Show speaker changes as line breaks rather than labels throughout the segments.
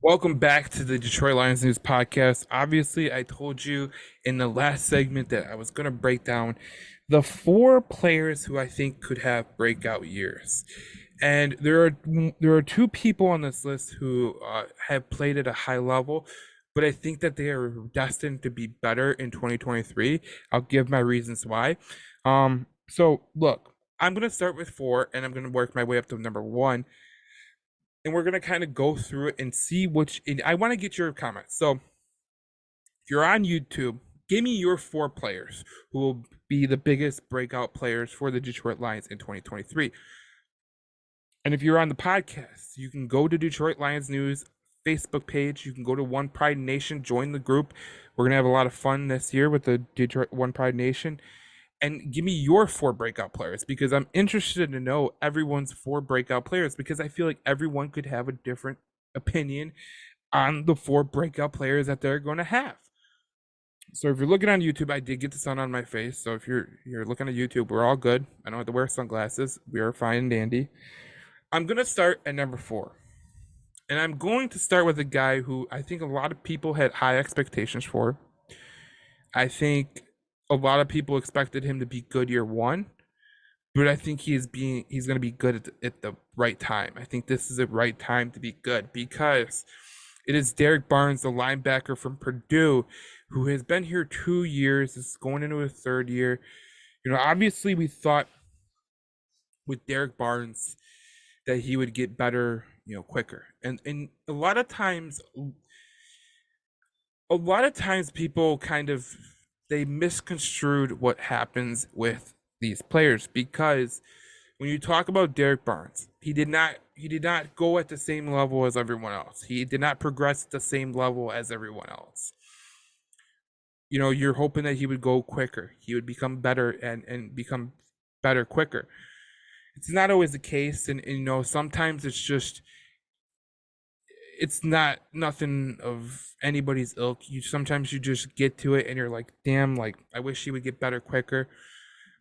Welcome back to the Detroit Lions News Podcast. Obviously, I told you in the last segment that I was going to break down the four players who I think could have breakout years. And there are two people on this list who have played at a high level, but I think that they are destined to be better in 2023. I'll give my reasons why. So look, I'm going to start with four, and I'm going to work my way up to number one, and we're gonna kind of go through it and see which. And I want to get your comments. So if you're on YouTube, give me your four players who will be the biggest breakout players for the Detroit Lions in 2023. And if you're on the podcast, you can go to Detroit Lions News Facebook page. You can go to One Pride Nation, join the group. We're gonna have a lot of fun this year with the Detroit One Pride Nation. And give me your four breakout players, because I'm interested to know everyone's four breakout players, because I feel like everyone could have a different opinion on the four breakout players that they're going to have. So if you're looking on YouTube, I did get the sun on my face. So if you're looking at YouTube, we're all good. I don't have to wear sunglasses. We are fine and dandy. I'm gonna start at number four. And I'm going to start with a guy who I think a lot of people had high expectations for. I think a lot of people expected him to be good year one, but I think he's going to be good at the right time. I think this is the right time to be good, because it is Derek Barnes, the linebacker from Purdue, who has been here 2 years. Is going into his third year. Obviously we thought with Derek Barnes that he would get better, quicker. And a lot of times people kind of they misconstrued what happens with these players, because when you talk about Derek Barnes, he did not go at the same level as everyone else. He did not progress at the same level as everyone else. You're hoping that he would go quicker. He would become better and become better quicker. It's not always the case, and sometimes it's not nothing of anybody's ilk. You just get to it and you're like, damn, like I wish he would get better quicker.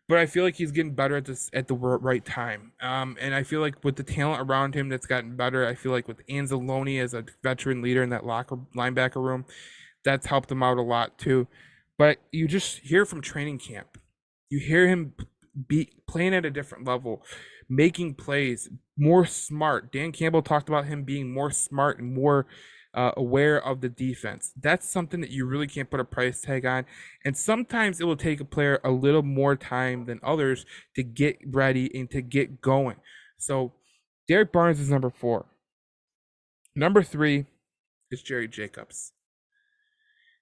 But I feel like he's getting better at the right time. And I feel like with the talent around him that's gotten better, I feel like with Anzalone as a veteran leader in that locker linebacker room, that's helped him out a lot too. But you just hear from training camp, you hear him be playing at a different level, making plays, more smart. Dan Campbell talked about him being more smart and more aware of the defense. That's something that you really can't put a price tag on. And sometimes it will take a player a little more time than others to get ready and to get going. So Derek Barnes is number four. Number three is Jerry Jacobs.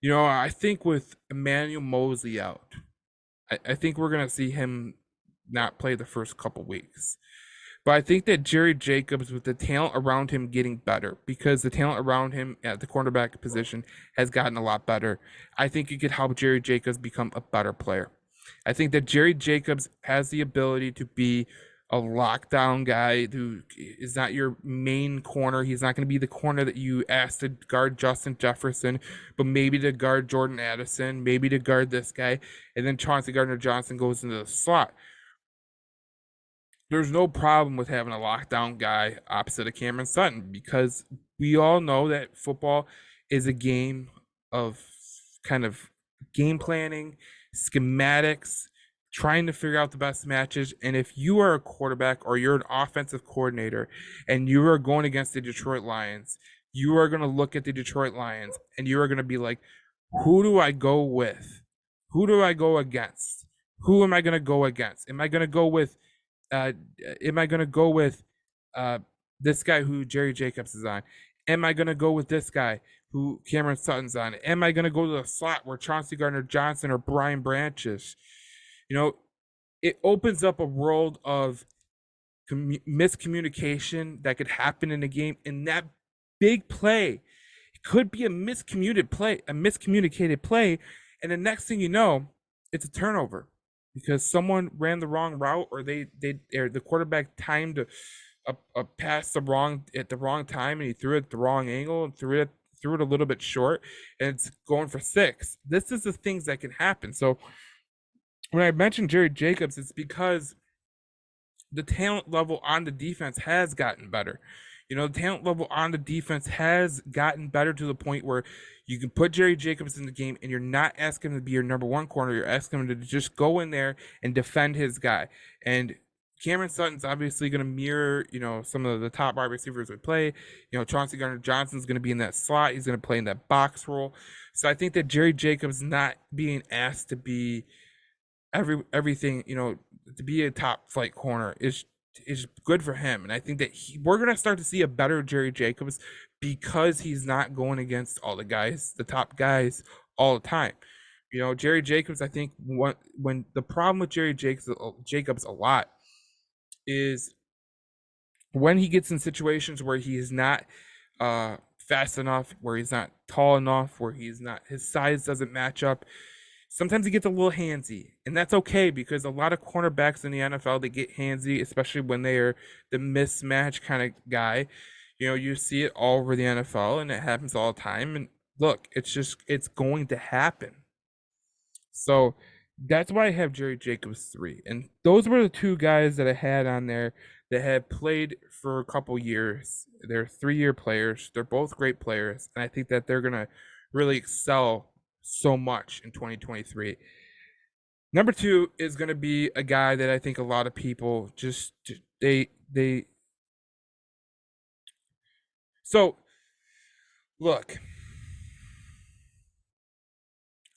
I think with Emmanuel Mosley out, I think we're going to see him not play the first couple weeks. But I think that Jerry Jacobs, with the talent around him getting better, because the talent around him at the cornerback position has gotten a lot better, I think it could help Jerry Jacobs become a better player. I think that Jerry Jacobs has the ability to be a lockdown guy who is not your main corner. He's not going to be the corner that you asked to guard Justin Jefferson, but maybe to guard Jordan Addison, maybe to guard this guy, and then Chauncey Gardner-Johnson goes into the slot. There's no problem with having a lockdown guy opposite of Cameron Sutton, because we all know that football is a game of kind of game planning, schematics, trying to figure out the best matches. And if you are a quarterback or you're an offensive coordinator and you are going against the Detroit Lions, you are going to look at the Detroit Lions and you are going to be like, who do I go with? Who do I go against? Who am I going to go against? Uh, am I going to go with uh, this guy who Jerry Jacobs is on? Am I going to go with this guy who Cameron Sutton's on? Am I going to go to the slot where Chauncey Gardner Johnson or Brian Branch is? You know, it opens up a world of miscommunication that could happen in a game. And that big play, it could be a miscommunicated play, and the next thing you know, it's a turnover because someone ran the wrong route, or the quarterback timed a pass at the wrong time, and he threw it at the wrong angle and threw it a little bit short, and it's going for six. This is the things that can happen. So when I mentioned Jerry Jacobs, it's because the talent level on the defense has gotten better. The talent level on the defense has gotten better to the point where you can put Jerry Jacobs in the game and you're not asking him to be your number one corner. You're asking him to just go in there and defend his guy. And Cameron Sutton's obviously going to mirror, some of the top wide receivers we play. Chauncey Gardner-Johnson's going to be in that slot. He's going to play in that box role. So I think that Jerry Jacobs not being asked to be everything, to be a top flight corner is good for him. And I think that we're gonna start to see a better Jerry Jacobs because he's not going against all the guys, the top guys, all the time. Jerry Jacobs, I think when the problem with Jerry Jacobs a lot is when he gets in situations where he is not fast enough, where he's not tall enough, where his size doesn't match up. Sometimes he gets a little handsy, and that's okay because a lot of cornerbacks in the NFL they get handsy, especially when they are the mismatch kind of guy. You see it all over the NFL, and it happens all the time. And look, it's going to happen. So that's why I have Jerry Jacobs 3, and those were the two guys that I had on there that had played for a couple years. They're 3-year players. They're both great players, and I think that they're gonna really excel so much in 2023. Number 2 is going to be a guy that I think a lot of people just they so look,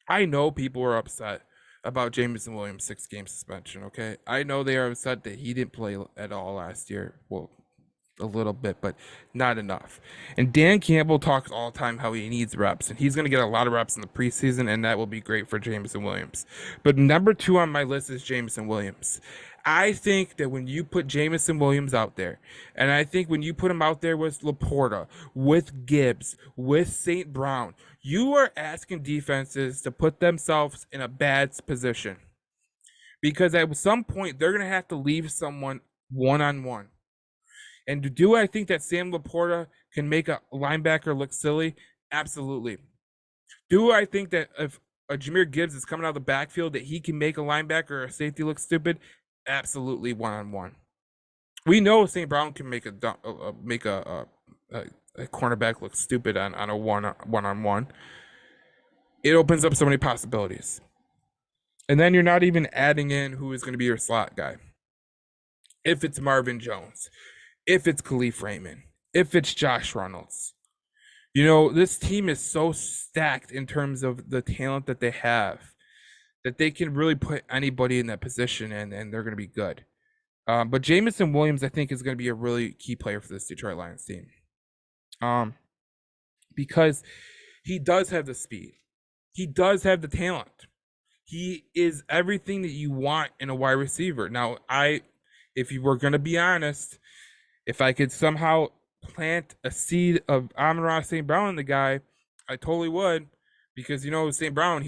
I know people are upset about Jameson Williams' 6-game suspension, okay? I know they are upset that he didn't play at all last year. Well, a little bit, but not enough. And Dan Campbell talks all the time how he needs reps, and he's going to get a lot of reps in the preseason, and that will be great for Jameson Williams. But number 2 on my list is Jameson Williams. I think that when you put Jameson Williams out there, and I think when you put him out there with Laporta, with Gibbs, with St. Brown, you are asking defenses to put themselves in a bad position. Because at some point, they're going to have to leave someone one-on-one. And do I think that Sam Laporta can make a linebacker look silly? Absolutely. Do I think that if a Jahmyr Gibbs is coming out of the backfield that he can make a linebacker or a safety look stupid? Absolutely, one-on-one. We know St. Brown can make a cornerback look stupid on a one-on-one. It opens up so many possibilities. And then you're not even adding in who is going to be your slot guy. If it's Marvin Jones, if it's Khalif Raymond, if it's Josh Reynolds. This team is so stacked in terms of the talent that they have that they can really put anybody in that position and they're going to be good. But Jameson Williams, I think, is going to be a really key player for this Detroit Lions team. Because he does have the speed. He does have the talent. He is everything that you want in a wide receiver. Now, if you were going to be honest, if I could somehow plant a seed of Amon-Ra St. Brown in the guy, I totally would. Because St. Brown,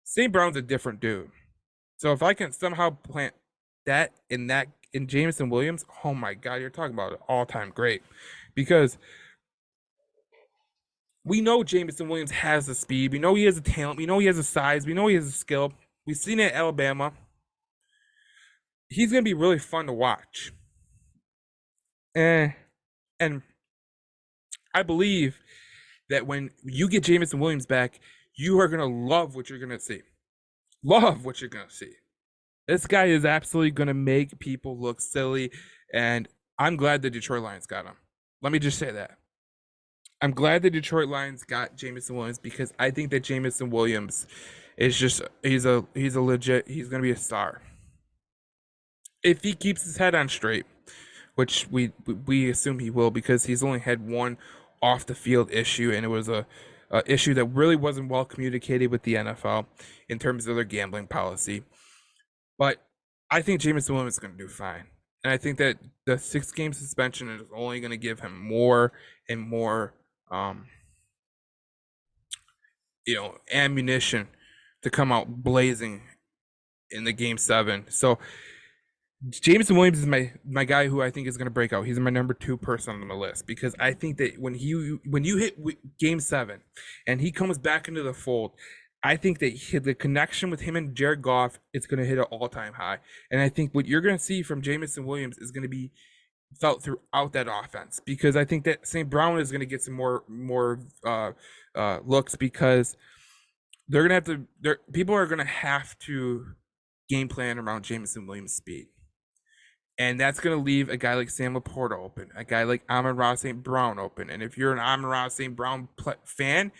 St. Brown's a different dude. So if I can somehow plant that in Jameson Williams, oh my God, you're talking about an all-time great. Because we know Jameson Williams has the speed. We know he has the talent. We know he has the size. We know he has the skill. We've seen it at Alabama. He's going to be really fun to watch. And I believe that when you get Jameson Williams back, you are going to love what you're going to see. Love what you're going to see. This guy is absolutely going to make people look silly, and I'm glad the Detroit Lions got him. Let me just say that. I'm glad the Detroit Lions got Jameson Williams because I think that Jameson Williams is he's a legit, he's going to be a star. If he keeps his head on straight, which we assume he will because he's only had one off the field issue, and it was a issue that really wasn't well communicated with the NFL in terms of their gambling policy. But I think Jameson Williams is going to do fine. And I think that the 6-game suspension is only going to give him more and more, ammunition to come out blazing in the Game 7. So Jameson Williams is my guy who I think is going to break out. He's my number 2 person on the list because I think that when you hit Game 7 and he comes back into the fold, I think that the connection with him and Jared Goff is going to hit an all-time high. And I think what you're going to see from Jameson Williams is going to be felt throughout that offense, because I think that St. Brown is going to get some more looks, because they're going to have to. People are going to have to game plan around Jameson Williams' speed, and that's going to leave a guy like Sam Laporta open, a guy like Amon-Ra St. Brown open. And if you're an Amon-Ra St. Brown fan,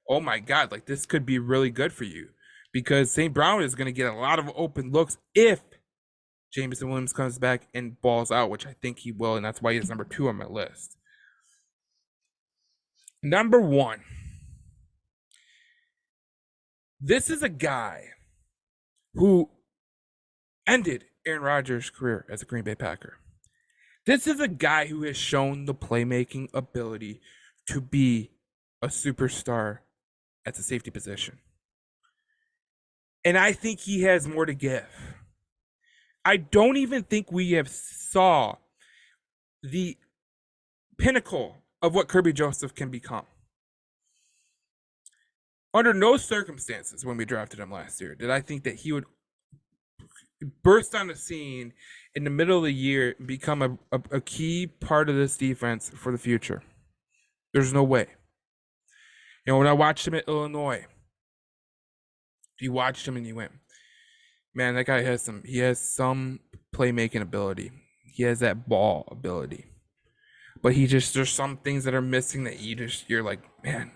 oh my God, like this could be really good for you, because St. Brown is going to get a lot of open looks if Jameson Williams comes back and balls out, which I think he will, and that's why he's number 2 on my list. Number 1. This is a guy who ended Aaron Rodgers' career as a Green Bay Packer. This is a guy who has shown the playmaking ability to be a superstar at the safety position. And I think he has more to give. I don't even think we have saw the pinnacle of what Kirby Joseph can become. Under no circumstances when we drafted him last year did I think that he would burst on the scene in the middle of the year and become a key part of this defense for the future. There's no way. You know, when I watched him at Illinois, you watched him and you went, man, that guy has some playmaking ability. He has that ball ability. But there's some things that are missing that you're like, man,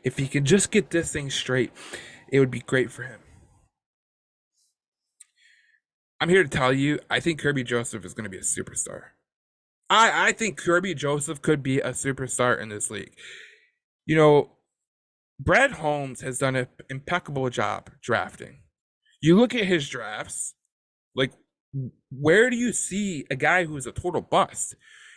if he could just get this thing straight, it would be great for him. I'm here to tell you, I think Kirby Joseph is going to be a superstar. I think Kirby Joseph could be a superstar in this league. You know, Brad Holmes has done an impeccable job drafting. You look at his drafts, like, where do you see a guy who's a total bust?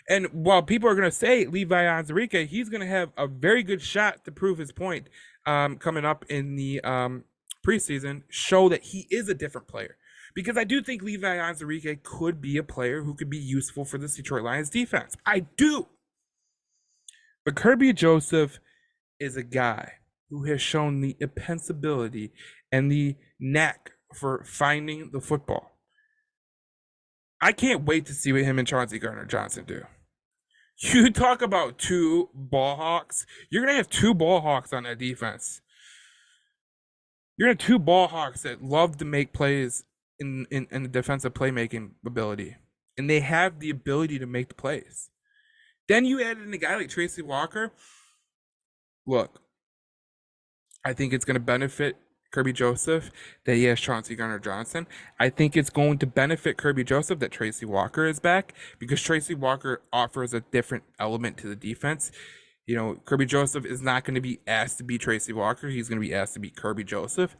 And while people are going to say Levi Onwuzurike, he's going to have a very good shot to prove his point coming up in the preseason, show that he is a different player. Because I do think Levi Onwuzurike could be a player who could be useful for the Detroit Lions defense. I do. But Kirby Joseph is a guy who has shown the impeccability and the knack for finding the football. I can't wait to see what him and Chauncey Gardner-Johnson do. You talk about 2 ball hawks. You're going to have 2 ball hawks on that defense. You're going to have 2 ball hawks that love to make plays in the defensive playmaking ability. And they have the ability to make the plays. Then you add in a guy like Tracy Walker. Look, I think it's going to benefit Kirby Joseph that he has Chauncey Gardner-Johnson. I think it's going to benefit Kirby Joseph that Tracy Walker is back, because Tracy Walker offers a different element to the defense. You know, Kirby Joseph is not going to be asked to be Tracy Walker. He's going to be asked to be Kirby Joseph.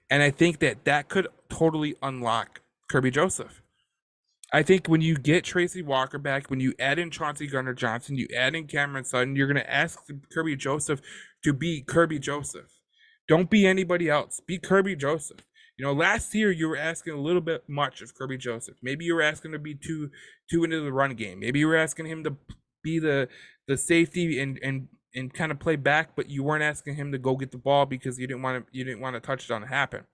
And I think that could totally unlock Kirby Joseph. I think when you get Tracy Walker back, when you add in Chauncey Gardner-Johnson, you add in Cameron Sutton, you're going to ask Kirby Joseph to be Kirby Joseph. Don't be anybody else. Be Kirby Joseph. You know, last year you were asking a little bit much of Kirby Joseph. Maybe you were asking to be too into the run game. Maybe you were asking him to be the safety and kind of play back, but you weren't asking him to go get the ball because you didn't want a touchdown to happen.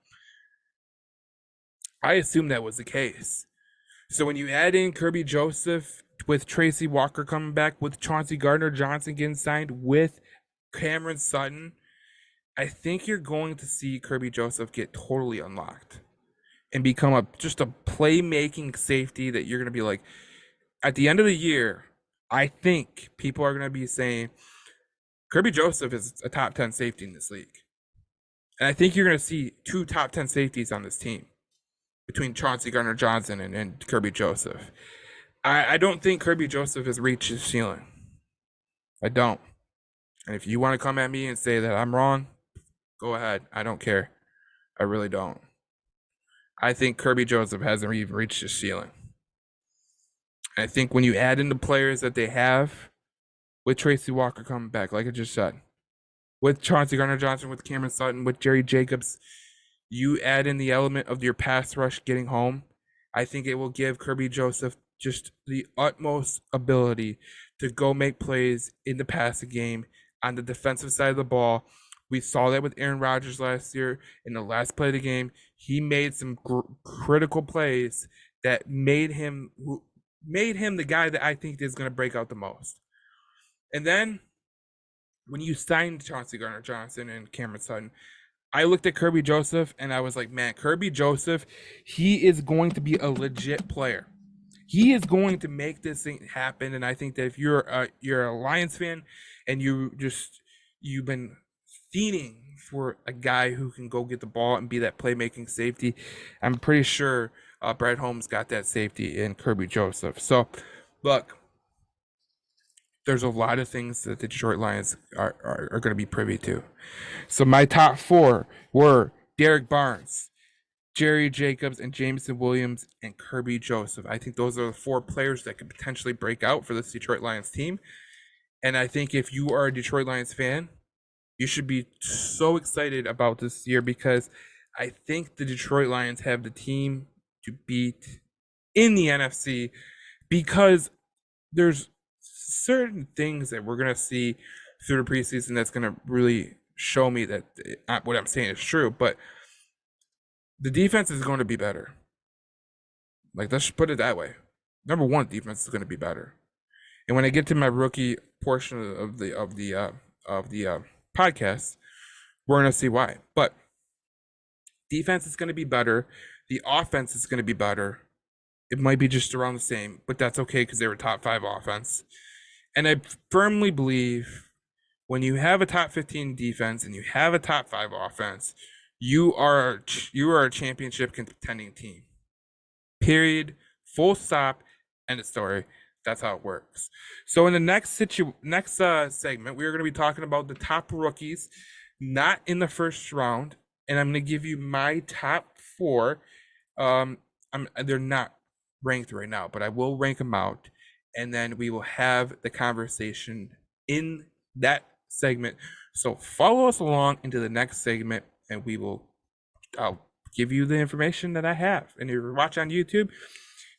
I assume that was the case. So when you add in Kirby Joseph with Tracy Walker coming back, with Chauncey Gardner-Johnson getting signed, with Cameron Sutton, I think you're going to see Kirby Joseph get totally unlocked and become just a playmaking safety that you're going to be like, at the end of the year, I think people are going to be saying Kirby Joseph is a top 10 safety in this league. And I think you're going to see 2 top 10 safeties on this team between Chauncey Gardner-Johnson and Kirby Joseph. I don't think Kirby Joseph has reached his ceiling. I don't. And if you want to come at me and say that I'm wrong, go ahead. I don't care. I really don't. I think Kirby Joseph hasn't even reached his ceiling. I think when you add in the players that they have, with Tracy Walker coming back, like I just said, with Chauncey Gardner-Johnson, with Cameron Sutton, with Jerry Jacobs, you add in the element of your pass rush getting home, I think it will give Kirby Joseph just the utmost ability to go make plays in the passing game on the defensive side of the ball. We saw that with Aaron Rodgers last year. In the last play of the game, he made some critical plays that made him made him the guy that I think is going to break out the most. And then when you signed Chauncey Gardner-Johnson and Cameron Sutton, I looked at Kirby Joseph and I was like, man, Kirby Joseph, he is going to be a legit player. He is going to make this thing happen. And I think that if you're a Lions fan and you've been fiending for a guy who can go get the ball and be that playmaking safety, I'm pretty sure Brad Holmes got that safety in Kirby Joseph. So, look, there's a lot of things that the Detroit Lions are going to be privy to. So my top four were Derek Barnes, Jerry Jacobs, and Jameson Williams, and Kirby Joseph. I think those are the four players that could potentially break out for this Detroit Lions team. And I think if you are a Detroit Lions fan, you should be so excited about this year because I think the Detroit Lions have the team to beat in the NFC because there's certain things that we're going to see through the preseason that's going to really show me that what I'm saying is true. But the defense is going to be better. Like, let's put it that way. Number one, defense is going to be better. And when I get to my rookie portion of the podcast, we're going to see why. But defense is going to be better. The offense is going to be better. It might be just around the same, but that's okay because they were top 5 offense. And I firmly believe when you have a top 15 defense and you have a top 5 offense, you are a championship contending team. Period. Full stop. End of story. That's how it works. So in the next segment, we are going to be talking about the top rookies, not in the first round, and I'm going to give you my top 4. They're not ranked right now, but I will rank them out, and then we will have the conversation in that segment. So follow us along into the next segment, and I'll give you the information that I have. And if you're watching on YouTube,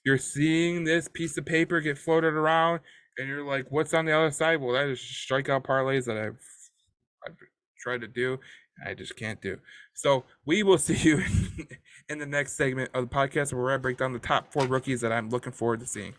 you're seeing this piece of paper get floated around, and you're like, "What's on the other side?" Well, that is strikeout parlays that I've tried to do, I just can't do. So we will see you in the next segment of the podcast where I break down the top 4 rookies that I'm looking forward to seeing.